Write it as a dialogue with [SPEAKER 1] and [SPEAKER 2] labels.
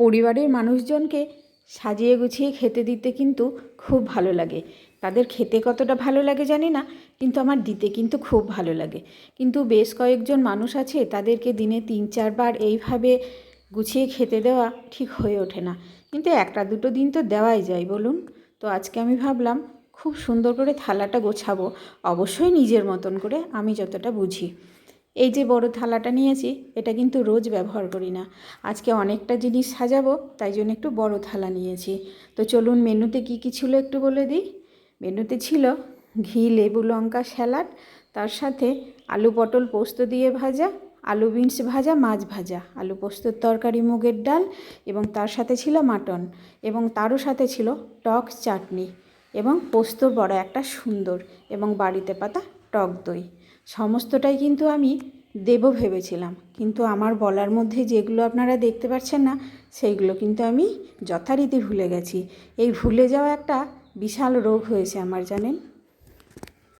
[SPEAKER 1] পরিবারের মানুষজনকে সাজিয়ে গুছিয়ে খেতে দিতে কিন্তু খুব ভালো লাগে। তাদের খেতে কতটা ভালো লাগে জানি না, কিন্তু আমার দিতে কিন্তু খুব ভালো লাগে। কিন্তু বেশ কয়েকজন মানুষ আছে, তাদেরকে দিনে 3-4 বার এইভাবে গুছিয়ে খেতে দেওয়া ঠিক হয়ে ওঠে না, কিন্তু একটা দুটো দিন তো দেওয়াই যায় বলুন। তো আজকে আমি ভাবলাম খুব সুন্দর করে থালাটা গোছাবো, অবশ্যই নিজের মতন করে, আমি যতটা বুঝি। এই যে বড় থালাটা নিয়েছি, এটা কিন্তু রোজ ব্যবহার করি না, আজকে অনেকটা জিনিস সাজাবো তাই জন্য একটু বড় থালা নিয়েছি। তো চলুন মেনুতে কি কি ছিল একটু বলে দিই। মেনুতে ছিল ঘি লেবু লঙ্কা স্যালাড, তার সাথে আলু পটল পোস্ত দিয়ে ভাজা, আলু বিনস ভাজা, মাছ ভাজা, আলু পোস্তর তরকারি, মুগের ডাল, এবং তার সাথে ছিল মাটন, এবং তারও সাথে ছিল টক চাটনি এবং পোস্তর বড়া একটা সুন্দর, এবং বাড়িতে পাতা টক দই। সমস্তটাই কিন্তু আমি দেবো ভেবেছিলাম, কিন্তু আমার বলার মধ্যে যেগুলো আপনারা দেখতে পাচ্ছেন না, সেইগুলো কিন্তু আমি যথারীতি ভুলে গেছি। এই ভুলে যাওয়া একটা বিশাল রোগ হয়েছে আমার, জানেন।